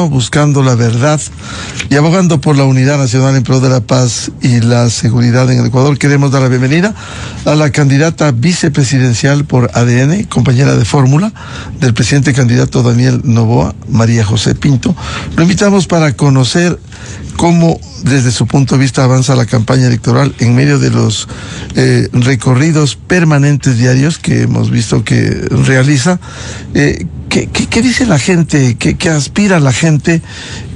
buscando la verdad y abogando por la unidad nacional en pro de la paz y la seguridad en el Ecuador. Queremos dar la bienvenida a la candidata vicepresidencial por ADN, compañera de fórmula del presidente candidato Daniel Noboa, María José Pinto. Lo invitamos para conocer cómo desde su punto de vista avanza la campaña electoral en medio de los recorridos permanentes diarios que hemos visto que realiza. ¿Qué dice la gente? ¿Qué aspira la gente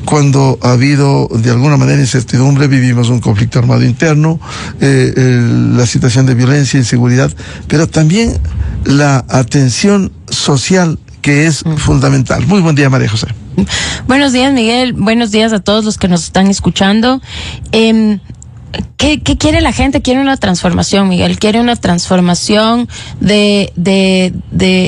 cuando ha habido de alguna manera incertidumbre? Vivimos un conflicto armado interno, la situación de violencia, inseguridad, pero también la atención social que es fundamental. Muy buen día, María José. Buenos días, Miguel. Buenos días a todos los que nos están escuchando. ¿Qué quiere la gente? Quiere una transformación, Miguel. Quiere una transformación de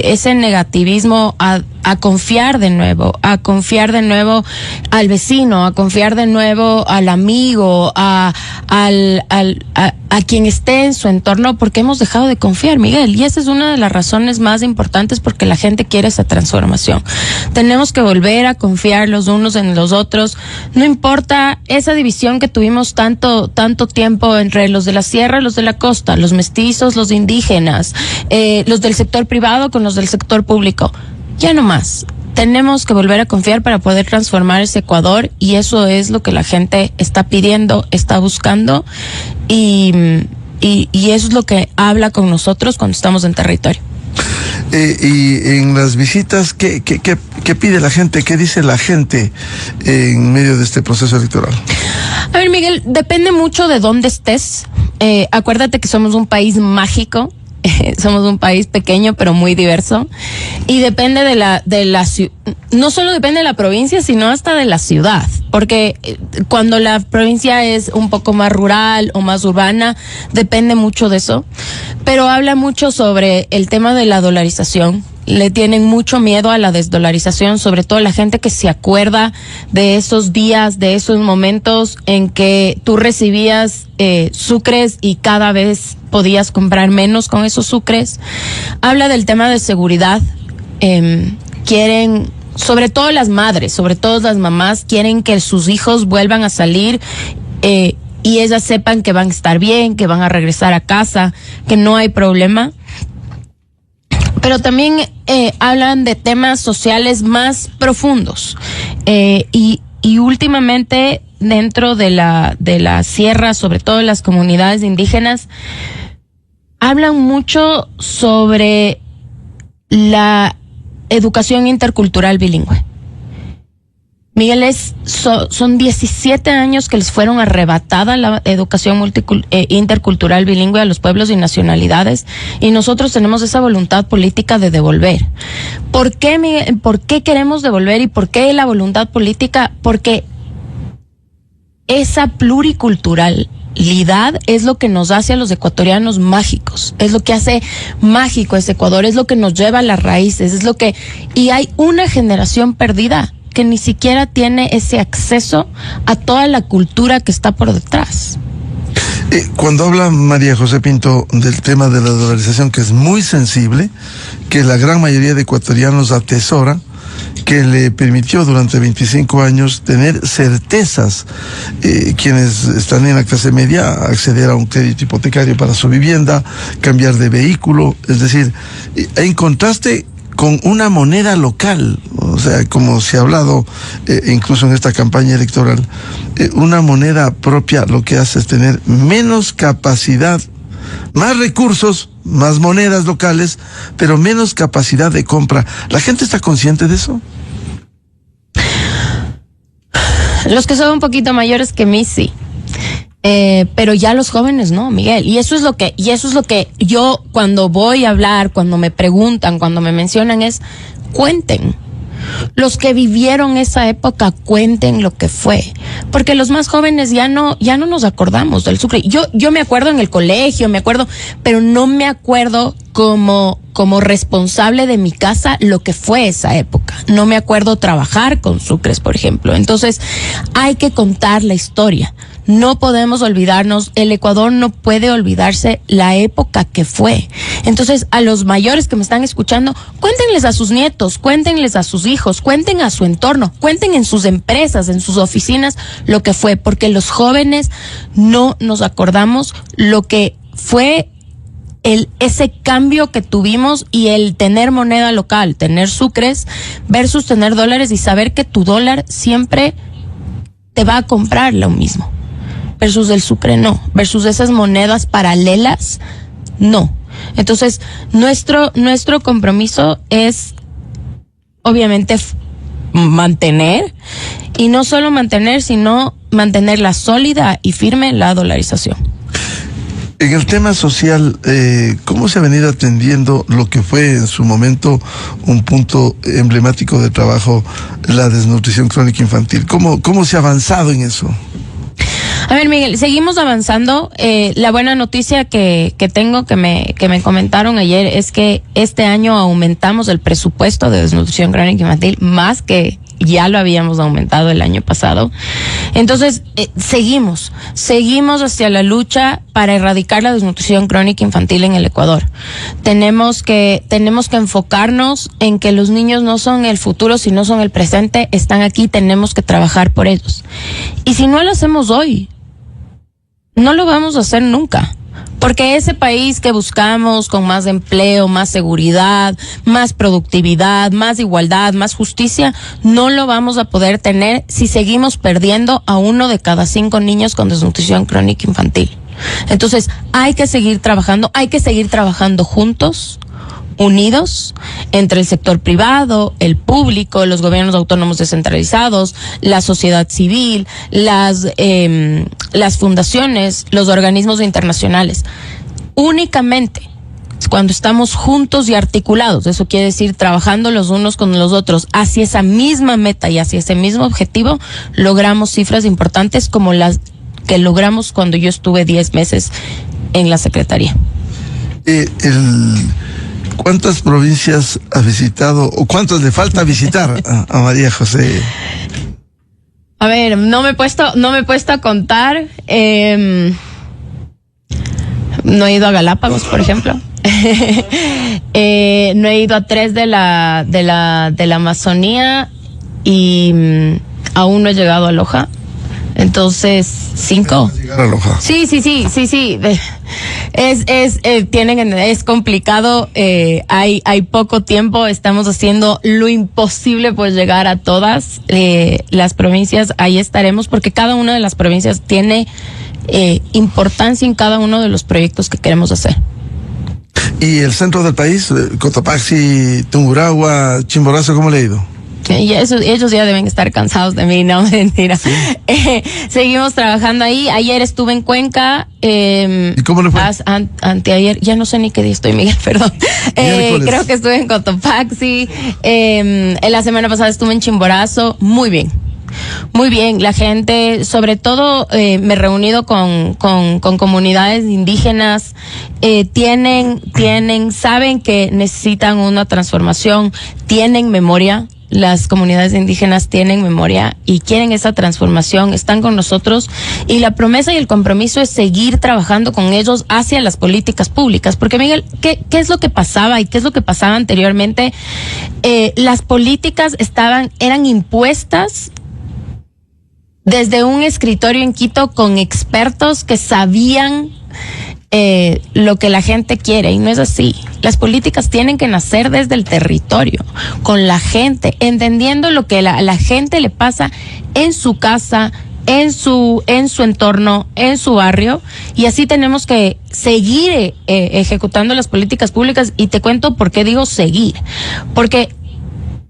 ese negativismo a confiar de nuevo al vecino, a confiar de nuevo al amigo, a quien esté en su entorno, porque hemos dejado de confiar, Miguel. Y esa es una de las razones más importantes porque la gente quiere esa transformación. Tenemos que volver a confiar los unos en los otros. No importa esa división que tuvimos tanto tiempo entre los de la sierra y los de la costa, los mestizos, los indígenas, los del sector privado con los del sector público. Ya no más. Tenemos que volver a confiar para poder transformar ese Ecuador, y eso es lo que la gente está pidiendo, está buscando, y eso es lo que habla con nosotros cuando estamos en territorio. Y en las visitas, ¿qué pide la gente? ¿Qué dice la gente en medio de este proceso electoral? A ver, Miguel, depende mucho de dónde estés. Acuérdate que somos un país mágico. Somos un país pequeño pero muy diverso, y depende de la no solo depende de la provincia, sino hasta de la ciudad, porque cuando la provincia es un poco más rural o más urbana, depende mucho de eso. Pero habla mucho sobre el tema de la dolarización. Le tienen mucho miedo a la desdolarización, sobre todo la gente que se acuerda de esos días, de esos momentos en que tú recibías sucres y cada vez podías comprar menos con esos sucres. Habla del tema de seguridad. Quieren, sobre todo las madres, sobre todo las mamás, quieren que sus hijos vuelvan a salir y ellas sepan que van a estar bien, que van a regresar a casa, que no hay problema. Pero también hablan de temas sociales más profundos, y últimamente dentro de la sierra, sobre todo en las comunidades indígenas, hablan mucho sobre la educación intercultural bilingüe. Miguel, son 17 años que les fueron arrebatada la educación intercultural bilingüe a los pueblos y nacionalidades, y nosotros tenemos esa voluntad política de devolver. ¿Por qué, Miguel? ¿Por qué queremos devolver y por qué la voluntad política? Porque esa pluriculturalidad es lo que nos hace a los ecuatorianos mágicos, es lo que hace mágico ese Ecuador, es lo que nos lleva a las raíces, y hay una generación perdida que ni siquiera tiene ese acceso a toda la cultura que está por detrás. Cuando habla María José Pinto del tema de la dolarización, que es muy sensible, que la gran mayoría de ecuatorianos atesora, que le permitió durante 25 años tener certezas, quienes están en la clase media, acceder a un crédito hipotecario para su vivienda, cambiar de vehículo, es decir, en contraste con una moneda local, o sea, como se ha hablado incluso en esta campaña electoral, una moneda propia lo que hace es tener menos capacidad, más recursos, más monedas locales, pero menos capacidad de compra. ¿La gente está consciente de eso? Los que son un poquito mayores que mí, sí. Pero ya los jóvenes no, Miguel. Y eso es lo que yo, cuando voy a hablar, cuando me preguntan, cuando me mencionan, es cuenten. Los que vivieron esa época, cuenten lo que fue. Porque los más jóvenes ya no nos acordamos del sucre. Yo me acuerdo en el colegio, pero no me acuerdo como responsable de mi casa lo que fue esa época. No me acuerdo trabajar con sucres, por ejemplo. Entonces, hay que contar la historia. no podemos olvidarnos, el Ecuador no puede olvidarse la época que fue. Entonces, a los mayores que me están escuchando, cuéntenles a sus nietos, cuéntenles a sus hijos, cuenten a su entorno, cuenten en sus empresas, en sus oficinas lo que fue, porque los jóvenes no nos acordamos lo que fue ese cambio que tuvimos, y el tener moneda local, tener sucres versus tener dólares, y saber que tu dólar siempre te va a comprar lo mismo, versus el sucre no, versus esas monedas paralelas no. Entonces, nuestro compromiso es obviamente mantener, y no solo mantener, sino mantenerla sólida y firme, la dolarización. En el tema social, ¿cómo se ha venido atendiendo lo que fue en su momento un punto emblemático de trabajo, la desnutrición crónica infantil? ¿Cómo se ha avanzado en eso? A ver, Miguel, seguimos avanzando. La buena noticia que tengo, que me comentaron ayer, es que este año aumentamos el presupuesto de desnutrición crónica infantil, más que ya lo habíamos aumentado el año pasado. Entonces, seguimos hacia la lucha para erradicar la desnutrición crónica infantil en el Ecuador. Tenemos que enfocarnos en que los niños no son el futuro, sino son el presente, están aquí, tenemos que trabajar por ellos. Y si no lo hacemos hoy, no lo vamos a hacer nunca. Porque ese país que buscamos, con más empleo, más seguridad, más productividad, más igualdad, más justicia, no lo vamos a poder tener si seguimos perdiendo a 1 de cada 5 niños con desnutrición crónica infantil. Entonces, hay que seguir trabajando juntos, unidos, entre el sector privado, el público, los gobiernos autónomos descentralizados, la sociedad civil, las fundaciones, los organismos internacionales. Únicamente cuando estamos juntos y articulados, eso quiere decir trabajando los unos con los otros hacia esa misma meta y hacia ese mismo objetivo, logramos cifras importantes como las que logramos cuando yo estuve 10 meses en la Secretaría. ¿Cuántas provincias ha visitado o cuántas le falta visitar a María José? A ver, no me he puesto a contar. No he ido a Galápagos, por ejemplo. No he ido a 3 de la Amazonía, y aún no he llegado a Loja. Entonces, 5. Llegar a Loja. Sí. Es complicado, hay poco tiempo, estamos haciendo lo imposible por llegar a todas las provincias. Ahí estaremos, porque cada una de las provincias tiene importancia en cada uno de los proyectos que queremos hacer. ¿Y el centro del país, Cotopaxi, Tungurahua, Chimborazo, cómo le ha ido? Y ellos ya deben estar cansados de mí, no, mentira. Sí. Seguimos trabajando ahí. Ayer estuve en Cuenca. ¿Y cómo le fue? Anteayer, ya no sé ni qué día estoy, Miguel, perdón. Creo que estuve en Cotopaxi. La semana pasada estuve en Chimborazo. Muy bien, la gente, sobre todo, me he reunido con comunidades indígenas, saben que necesitan una transformación, tienen memoria. Las comunidades indígenas tienen memoria y quieren esa transformación, están con nosotros, y la promesa y el compromiso es seguir trabajando con ellos hacia las políticas públicas. Porque, Miguel, ¿qué es lo que pasaba y qué es lo que pasaba anteriormente? Las políticas eran impuestas desde un escritorio en Quito con expertos que sabían lo que la gente quiere, y no es así. Las políticas tienen que nacer desde el territorio, con la gente, entendiendo lo que la gente le pasa en su casa, en su entorno, en su barrio, y así tenemos que seguir ejecutando las políticas públicas. Y te cuento por qué digo seguir, porque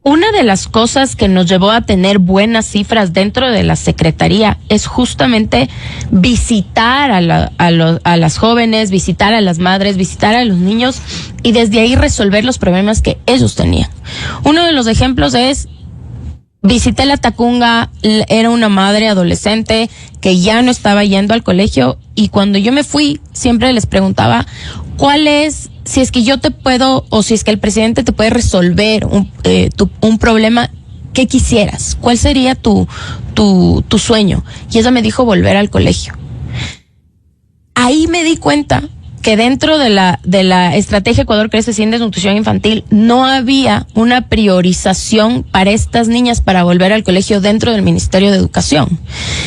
una de las cosas que nos llevó a tener buenas cifras dentro de la Secretaría es justamente visitar a las jóvenes, visitar a las madres, visitar a los niños, y desde ahí resolver los problemas que ellos tenían. Uno de los ejemplos es, visité la Tacunga, era una madre adolescente que ya no estaba yendo al colegio, y cuando yo me fui siempre les preguntaba si es que yo te puedo, o si es que el presidente te puede resolver un problema, ¿qué quisieras? ¿Cuál sería tu tu sueño. Y ella me dijo volver al colegio. Ahí me di cuenta que dentro de la estrategia Ecuador Crece sin Desnutrición Infantil no había una priorización para estas niñas para volver al colegio dentro del Ministerio de Educación.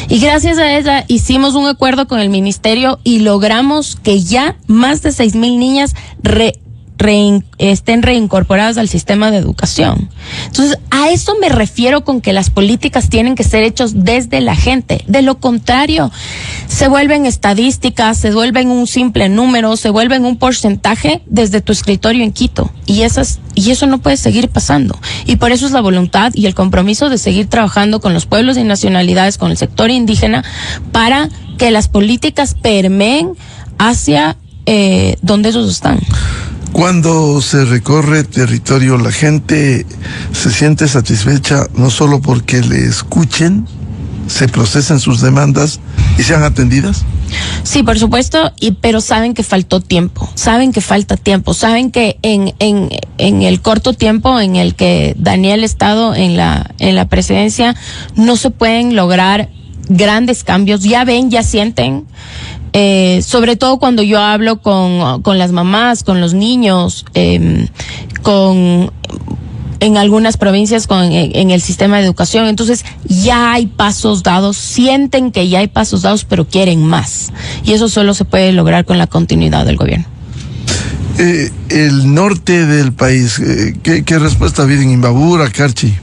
Y gracias a ella hicimos un acuerdo con el ministerio y logramos que ya más de 6,000 niñas estén reincorporadas al sistema de educación. Entonces, a eso me refiero con que las políticas tienen que ser hechas desde la gente. De lo contrario, se vuelven estadísticas, se vuelven un simple número, se vuelven un porcentaje desde tu escritorio en Quito. Y eso no puede seguir pasando. Y por eso es la voluntad y el compromiso de seguir trabajando con los pueblos y nacionalidades, con el sector indígena, para que las políticas permeen hacia donde ellos están. Cuando se recorre territorio, la gente se siente satisfecha no solo porque le escuchen, se procesen sus demandas y sean atendidas. Sí, por supuesto, pero saben que faltó tiempo, saben que falta tiempo, saben que en el corto tiempo en el que Daniel ha estado en la presidencia no se pueden lograr grandes cambios. Ya ven, ya sienten. Sobre todo cuando yo hablo con las mamás, con los niños, en algunas provincias en el sistema de educación. Entonces ya hay pasos dados, sienten que ya hay pasos dados, pero quieren más. Y eso solo se puede lograr con la continuidad del gobierno. El norte del país, ¿qué respuesta ha habido en Imbabura, Carchi?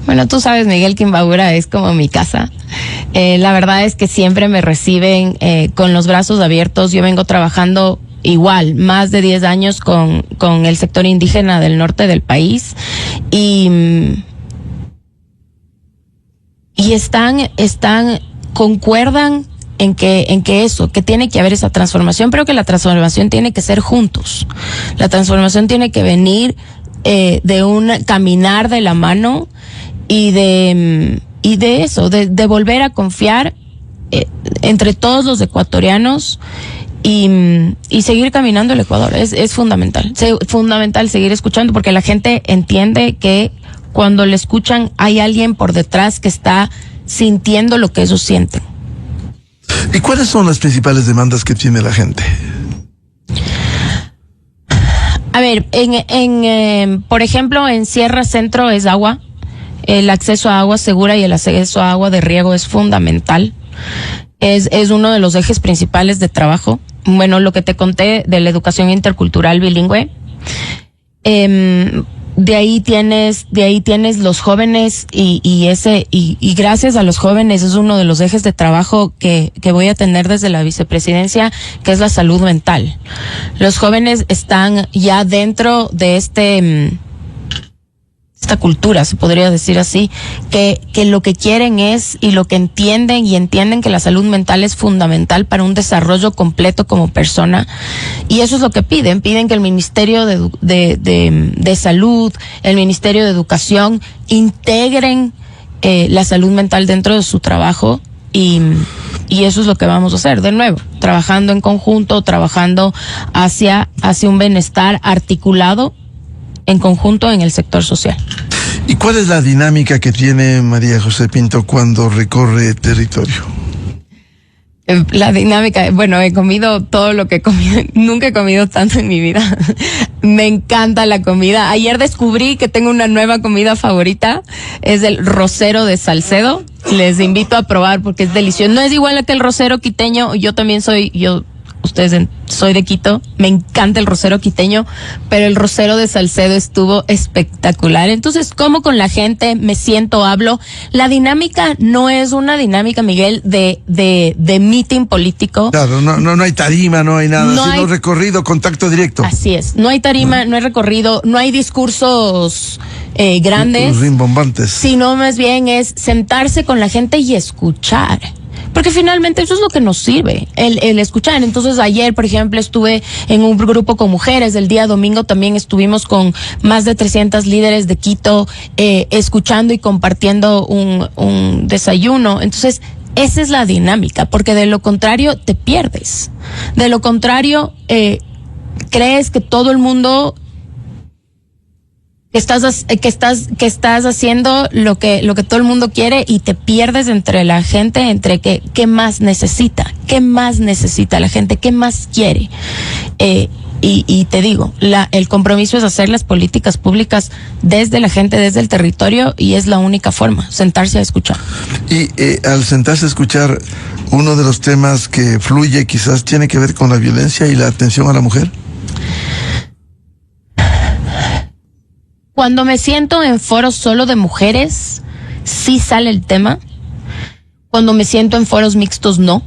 Bueno, tú sabes, Miguel, que Imbabura es como mi casa. La verdad es que siempre me reciben con los brazos abiertos. Yo vengo trabajando igual, más de 10 años con el sector indígena del norte del país. Y concuerdan en que eso, que tiene que haber esa transformación, pero que la transformación tiene que ser juntos. La transformación tiene que venir de un caminar de la mano y de eso, de volver a confiar entre todos los ecuatorianos y seguir caminando el Ecuador. Es fundamental. Fundamental seguir escuchando, porque la gente entiende que cuando le escuchan hay alguien por detrás que está sintiendo lo que ellos sienten. ¿Y cuáles son las principales demandas que tiene la gente? A ver, por ejemplo, en Sierra Centro es agua. El acceso a agua segura y el acceso a agua de riego es fundamental. Es uno de los ejes principales de trabajo. Bueno, lo que te conté de la educación intercultural bilingüe. De ahí tienes los jóvenes y gracias a los jóvenes es uno de los ejes de trabajo que voy a tener desde la vicepresidencia, que es la salud mental. Los jóvenes están ya dentro de esta cultura, se podría decir así, que lo que quieren es, y lo que entienden que la salud mental es fundamental para un desarrollo completo como persona. Y eso es lo que piden que el Ministerio de Salud, el Ministerio de Educación integren la salud mental dentro de su trabajo. Y eso es lo que vamos a hacer, de nuevo, trabajando en conjunto, trabajando hacia un bienestar articulado en conjunto en el sector social. ¿Y cuál es la dinámica que tiene María José Pinto cuando recorre territorio? La dinámica, bueno, he comido todo lo que he comido, nunca he comido tanto en mi vida. Me encanta la comida. Ayer descubrí que tengo una nueva comida favorita, es el rosero de Salcedo. Les invito a probar porque es delicioso. No es igual a que el rosero quiteño, soy de Quito, me encanta el rosero quiteño, pero el rosero de Salcedo estuvo espectacular. Entonces, como con la gente me siento, hablo. La dinámica no es una dinámica, Miguel, de meeting político. Claro, no hay tarima, no hay nada, sino recorrido, contacto directo. Así es, no hay tarima, no hay recorrido, no hay discursos grandes, rimbombantes, sino más bien es sentarse con la gente y escuchar. Porque finalmente eso es lo que nos sirve, el escuchar. Entonces ayer, por ejemplo, estuve en un grupo con mujeres. El día domingo también estuvimos con más de 300 líderes de Quito, escuchando y compartiendo un desayuno. Entonces, esa es la dinámica, porque de lo contrario te pierdes. De lo contrario, crees que todo el mundo que estás haciendo lo que todo el mundo quiere y te pierdes entre la gente, entre qué más necesita la gente, qué más quiere. Y te digo, el compromiso es hacer las políticas públicas desde la gente, desde el territorio, y es la única forma, sentarse a escuchar. Y al sentarse a escuchar, uno de los temas que fluye quizás tiene que ver con la violencia y la atención a la mujer. Cuando me siento en foros solo de mujeres, sí sale el tema. Cuando me siento en foros mixtos, no.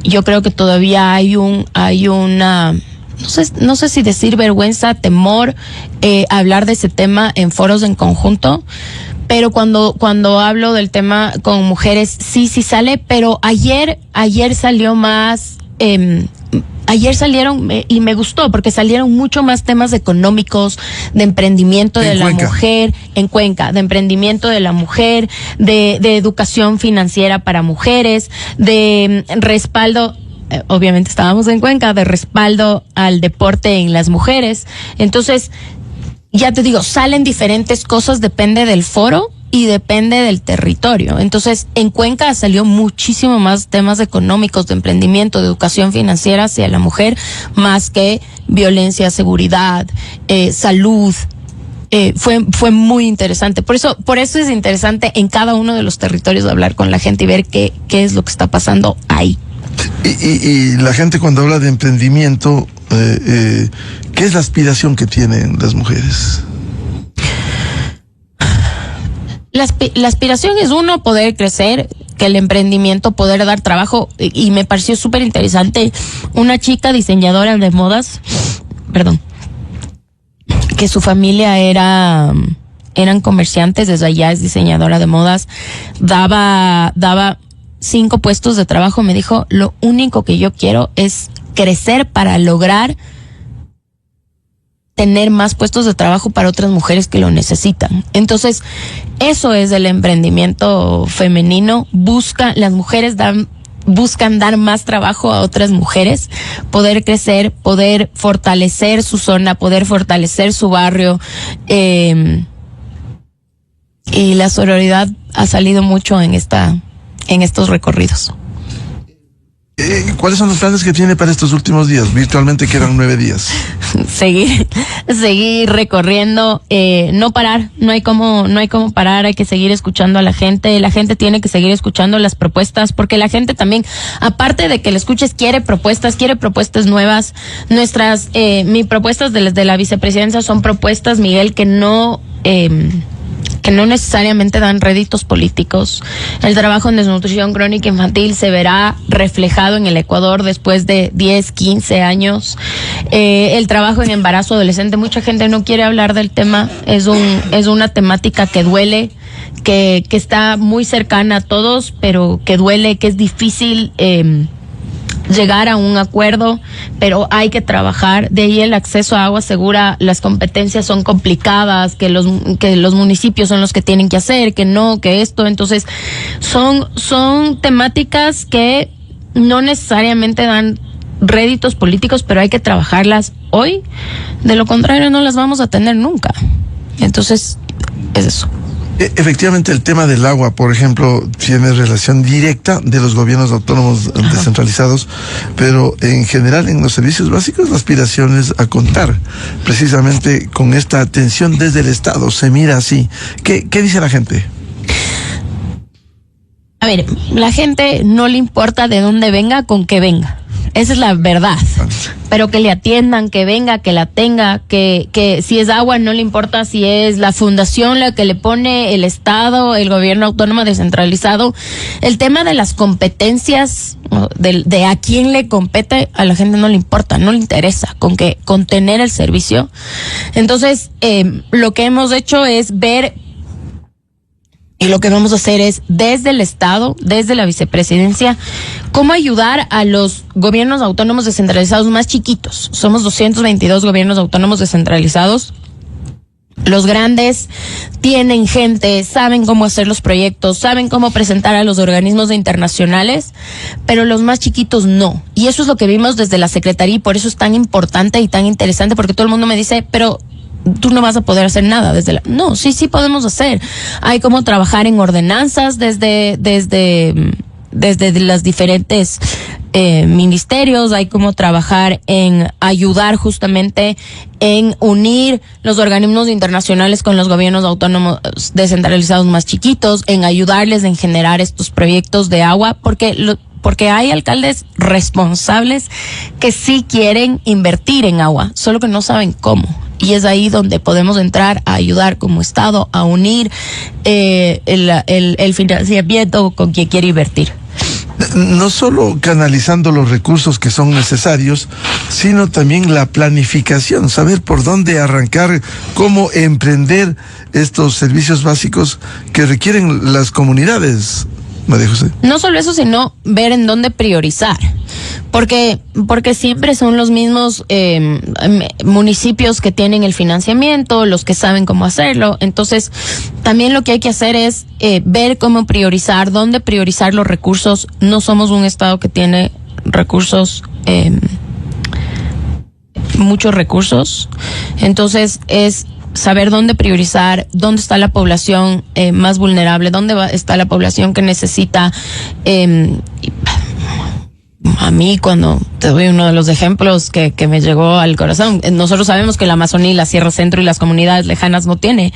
Yo creo que todavía hay una, no sé si decir vergüenza, temor, hablar de ese tema en foros en conjunto. Pero cuando hablo del tema con mujeres, sí sale. Pero ayer salió más. Ayer salieron, y me gustó, porque salieron mucho más temas económicos, de emprendimiento de la mujer en Cuenca, de emprendimiento de la mujer, de educación financiera para mujeres, de respaldo, obviamente estábamos en Cuenca, de respaldo al deporte en las mujeres. Entonces, ya te digo, salen diferentes cosas, depende del foro y depende del territorio. Entonces, en Cuenca salió muchísimo más temas económicos, de emprendimiento, de educación financiera hacia la mujer, más que violencia, seguridad, salud. Fue muy interesante. Por eso es interesante en cada uno de los territorios hablar con la gente y ver qué es lo que está pasando ahí. Y la gente, cuando habla de emprendimiento, ¿qué es la aspiración que tienen las mujeres? La aspiración es poder crecer, que el emprendimiento, poder dar trabajo, y me pareció súper interesante una chica diseñadora de modas, que su familia eran comerciantes, desde allá es diseñadora de modas, daba 5 puestos de trabajo. Me dijo, lo único que yo quiero es crecer para lograr tener más puestos de trabajo para otras mujeres que lo necesitan. Entonces, eso es el emprendimiento femenino. Las mujeres buscan dar más trabajo a otras mujeres, poder crecer, poder fortalecer su zona, poder fortalecer su barrio, y la sororidad ha salido mucho en estos recorridos. ¿Cuáles son los planes que tiene para estos últimos días? Virtualmente quedan 9 días. Seguir recorriendo, no parar, no hay como parar, hay que seguir escuchando a la gente tiene que seguir escuchando las propuestas, porque la gente también, aparte de que le escuches, quiere propuestas nuevas. Mis propuestas de la vicepresidencia son propuestas, Miguel, que no necesariamente dan réditos políticos. El trabajo en desnutrición crónica infantil se verá reflejado en el Ecuador después de 10, 15 años. El trabajo en embarazo adolescente, mucha gente no quiere hablar del tema, es una temática que duele, que está muy cercana a todos, pero que duele, que es difícil llegar a un acuerdo, pero hay que trabajar. De ahí el acceso a agua segura, las competencias son complicadas, que los municipios son los que tienen que hacer, que esto. Entonces, son temáticas que no necesariamente dan réditos políticos, pero hay que trabajarlas hoy. De lo contrario, no las vamos a tener nunca. Entonces, es eso. Efectivamente, el tema del agua, por ejemplo, tiene relación directa de los gobiernos autónomos descentralizados, pero en general en los servicios básicos la aspiración es a contar precisamente con esta atención desde el Estado. Se mira así. ¿Qué dice la gente? A ver, la gente no le importa de dónde venga, con qué venga. Esa es la verdad. Pero que le atiendan, que venga, que la tenga, que si es agua no le importa si es la fundación la que le pone, el Estado, el gobierno autónomo descentralizado. El tema de las competencias, de a quién le compete, a la gente no le importa, no le interesa, con tener el servicio. Entonces, lo que hemos hecho es ver. Y lo que vamos a hacer es, desde el Estado, desde la vicepresidencia, cómo ayudar a los gobiernos autónomos descentralizados más chiquitos. Somos 222 gobiernos autónomos descentralizados. Los grandes tienen gente, saben cómo hacer los proyectos, saben cómo presentar a los organismos internacionales, pero los más chiquitos no. Y eso es lo que vimos desde la Secretaría, y por eso es tan importante y tan interesante, porque todo el mundo me dice, pero tú no vas a poder hacer nada no, sí podemos hacer. Hay como trabajar en ordenanzas desde las diferentes ministerios, hay como trabajar en ayudar justamente en unir los organismos internacionales con los gobiernos autónomos descentralizados más chiquitos, en ayudarles en generar estos proyectos de agua, porque hay alcaldes responsables que sí quieren invertir en agua, solo que no saben cómo. Y es ahí donde podemos entrar a ayudar como Estado a unir el financiamiento con quien quiere invertir. No solo canalizando los recursos que son necesarios, sino también la planificación, saber por dónde arrancar, cómo emprender estos servicios básicos que requieren las comunidades. María José. No solo eso, sino ver en dónde priorizar. Porque siempre son los mismos municipios que tienen el financiamiento, los que saben cómo hacerlo. Entonces, también lo que hay que hacer es ver cómo priorizar, dónde priorizar los recursos. No somos un estado que tiene recursos, muchos recursos. Entonces, es saber dónde priorizar, dónde está la población más vulnerable, dónde está la población que necesita. A mí, cuando te doy uno de los ejemplos que me llegó al corazón, nosotros sabemos que la Amazonía, la Sierra Centro y las comunidades lejanas no tienen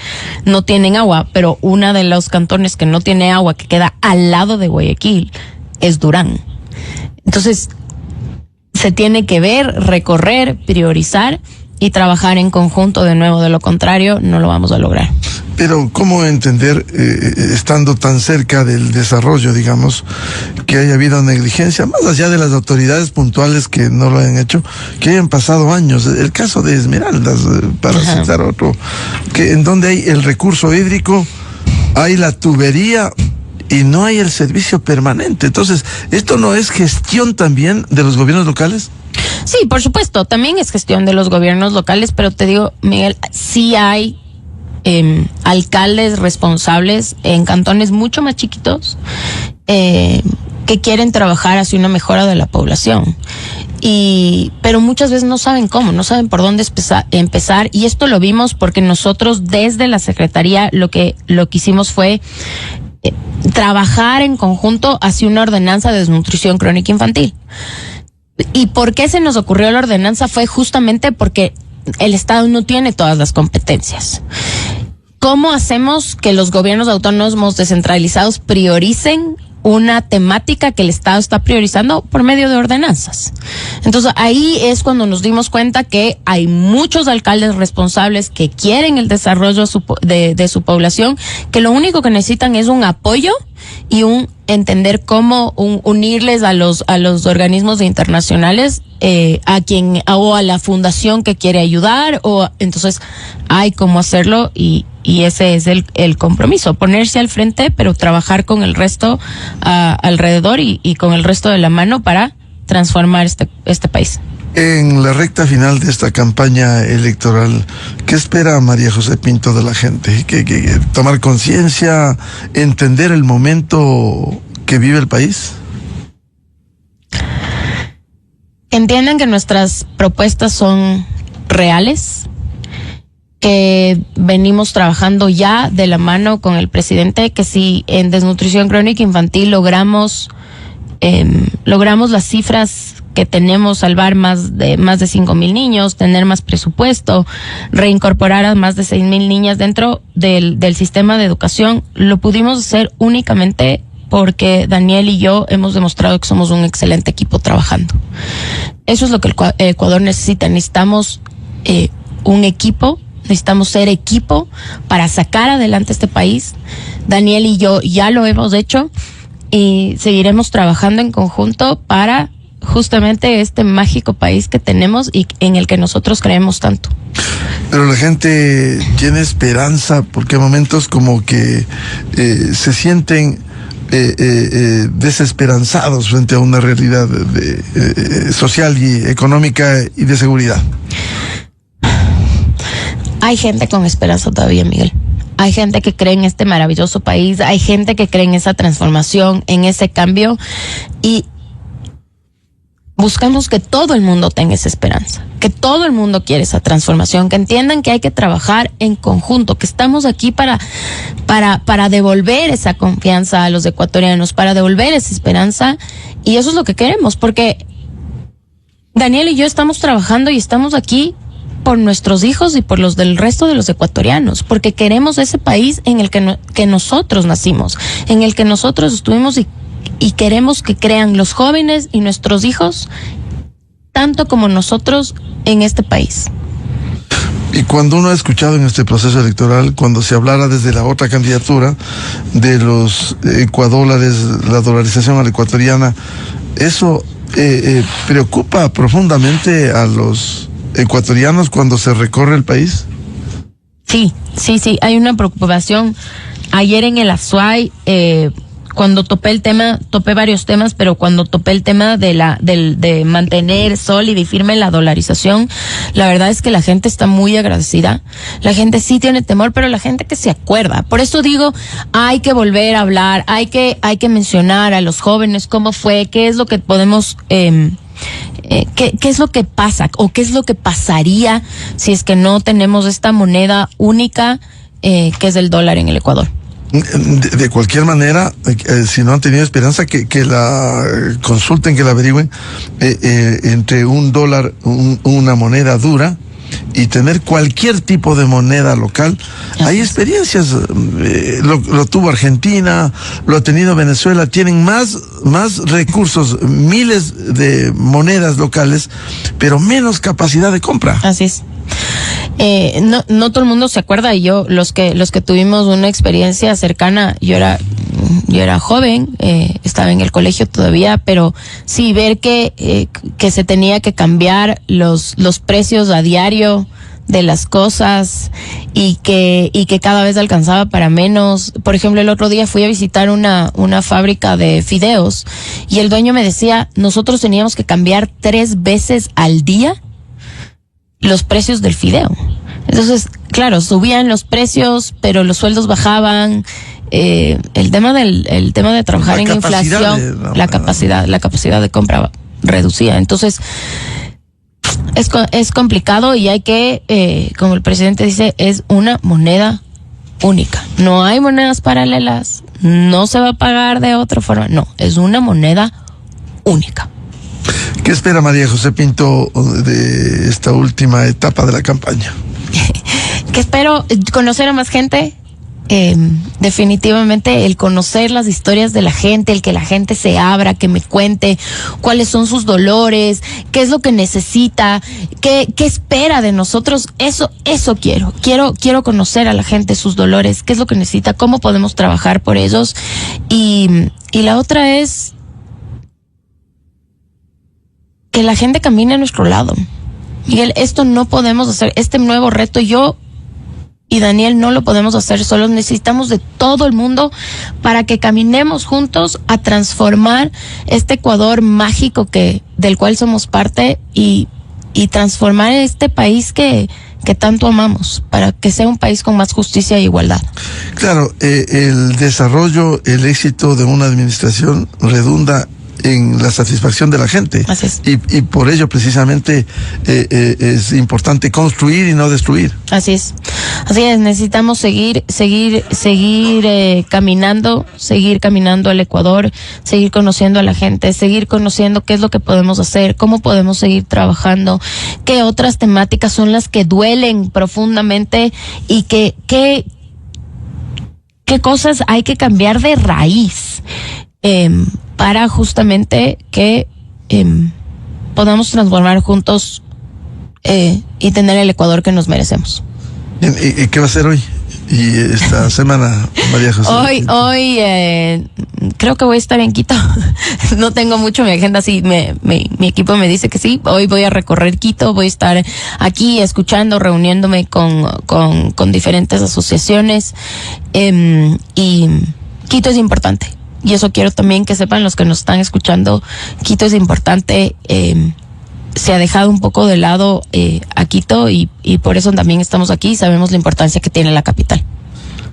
agua, pero una de los cantones que no tiene agua, que queda al lado de Guayaquil, es Durán. Entonces, se tiene que ver, recorrer, priorizar y trabajar en conjunto. De nuevo, de lo contrario no lo vamos a lograr. Pero ¿cómo entender, estando tan cerca del desarrollo, digamos, que haya habido negligencia, más allá de las autoridades puntuales que no lo hayan hecho, que hayan pasado años? El caso de Esmeraldas, para citar otro, que en donde hay el recurso hídrico, hay la tubería y no hay el servicio permanente. Entonces, ¿esto no es gestión también de los gobiernos locales? Sí, por supuesto, también es gestión de los gobiernos locales, pero te digo, Miguel, sí hay alcaldes responsables en cantones mucho más chiquitos que quieren trabajar hacia una mejora de la población. Pero muchas veces no saben cómo, no saben por dónde empezar, y esto lo vimos porque nosotros desde la Secretaría lo que hicimos fue trabajar en conjunto hacia una ordenanza de desnutrición crónica infantil. ¿Y por qué se nos ocurrió la ordenanza? Fue justamente porque el Estado no tiene todas las competencias. ¿Cómo hacemos que los gobiernos autónomos descentralizados prioricen una temática que el Estado está priorizando por medio de ordenanzas? Entonces ahí es cuando nos dimos cuenta que hay muchos alcaldes responsables que quieren el desarrollo de su población, que lo único que necesitan es un apoyo y entender cómo unirles a los organismos internacionales, o a la fundación que quiere ayudar, entonces hay cómo hacerlo, y ese es el compromiso, ponerse al frente, pero trabajar con el resto alrededor y con el resto de la mano para transformar este país. En la recta final de esta campaña electoral, ¿qué espera María José Pinto de la gente? ¿Que tomar conciencia, entender el momento que vive el país? Entiendan que nuestras propuestas son reales, que venimos trabajando ya de la mano con el presidente, que si en desnutrición crónica infantil logramos las cifras que tenemos, salvar más de 5,000 niños, tener más presupuesto, reincorporar a más de 6,000 niñas dentro del sistema de educación, lo pudimos hacer únicamente porque Daniel y yo hemos demostrado que somos un excelente equipo trabajando. Eso es lo que el Ecuador necesita. Necesitamos un equipo, necesitamos ser equipo para sacar adelante este país. Daniel y yo ya lo hemos hecho y seguiremos trabajando en conjunto para justamente este mágico país que tenemos y en el que nosotros creemos tanto. Pero la gente tiene esperanza, porque hay momentos como que se sienten desesperanzados frente a una realidad social y económica y de seguridad. Hay gente con esperanza todavía, Miguel. Hay gente que cree en este maravilloso país, hay gente que cree en esa transformación, en ese cambio, y buscamos que todo el mundo tenga esa esperanza, que todo el mundo quiere esa transformación, que entiendan que hay que trabajar en conjunto, que estamos aquí para devolver esa confianza a los ecuatorianos, para devolver esa esperanza, y eso es lo que queremos, porque Daniel y yo estamos trabajando y estamos aquí por nuestros hijos y por los del resto de los ecuatorianos, porque queremos ese país en el que nosotros nacimos, en el que nosotros estuvimos y queremos que crean los jóvenes y nuestros hijos tanto como nosotros en este país. Y cuando uno ha escuchado en este proceso electoral, cuando se hablara desde la otra candidatura de los ecuadólares, la dolarización a la ecuatoriana, eso preocupa profundamente a los ecuatorianos cuando se recorre el país. Sí, hay una preocupación. Ayer en el Azuay, cuando topé varios temas, pero cuando topé el tema de mantener sólida y firme la dolarización, la verdad es que la gente está muy agradecida. La gente sí tiene temor, pero la gente que se acuerda. Por eso digo, hay que volver a hablar, hay que mencionar a los jóvenes cómo fue, qué es lo que podemos, qué es lo que pasa o qué es lo que pasaría si es que no tenemos esta moneda única, que es el dólar en el Ecuador. De cualquier manera, si no han tenido esperanza, que la consulten, que la averigüen, entre un dólar, una moneda dura, y tener cualquier tipo de moneda local. Hay experiencias, lo tuvo Argentina, lo ha tenido Venezuela, tienen más recursos, miles de monedas locales, pero menos capacidad de compra. Así es. No todo el mundo se acuerda, y yo, los que tuvimos una experiencia cercana, yo era joven, estaba en el colegio todavía, pero sí ver que se tenía que cambiar los precios a diario de las cosas y que cada vez alcanzaba para menos. Por ejemplo, el otro día fui a visitar una fábrica de fideos y el dueño me decía, nosotros teníamos que cambiar 3 veces al día los precios del fideo. Entonces, claro, subían los precios, pero los sueldos bajaban. El tema de trabajar en inflación, la capacidad de compra reducida. Entonces, es complicado y hay que, como el presidente dice, es una moneda única. No hay monedas paralelas, no se va a pagar de otra forma. No, es una moneda única. ¿Qué espera María José Pinto de esta última etapa de la campaña? Que espero conocer a más gente. Definitivamente el conocer las historias de la gente, el que la gente se abra, que me cuente cuáles son sus dolores, qué es lo que necesita, qué espera de nosotros. Eso quiero conocer a la gente, sus dolores, qué es lo que necesita, cómo podemos trabajar por ellos. Y la otra es que la gente camine a nuestro lado. Miguel, esto no podemos hacer, este nuevo reto yo y Daniel no lo podemos hacer solos, necesitamos de todo el mundo para que caminemos juntos a transformar este Ecuador mágico del cual somos parte y transformar este país que tanto amamos, para que sea un país con más justicia e igualdad. Claro, el desarrollo, el éxito de una administración redunda en la satisfacción de la gente. Así es. Y por ello precisamente es importante construir y no destruir. Así es, necesitamos seguir caminando al Ecuador, seguir conociendo a la gente, seguir conociendo qué es lo que podemos hacer, cómo podemos seguir trabajando, qué otras temáticas son las que duelen profundamente y qué cosas hay que cambiar de raíz. Para justamente que podamos transformar juntos y tener el Ecuador que nos merecemos. Bien, ¿y qué va a hacer hoy? Y esta semana, María José. Hoy creo que voy a estar en Quito. No tengo mucho mi agenda, sí, mi equipo me dice que sí. Hoy voy a recorrer Quito, voy a estar aquí escuchando, reuniéndome con diferentes asociaciones. Y Quito es importante. Y eso quiero también que sepan los que nos están escuchando, Quito es importante, se ha dejado un poco de lado a Quito y por eso también estamos aquí y sabemos la importancia que tiene la capital.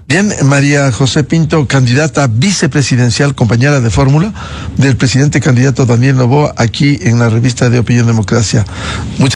Bien, María José Pinto, candidata vicepresidencial, compañera de fórmula del presidente candidato Daniel Noboa, aquí en la revista de Opinión Democracia.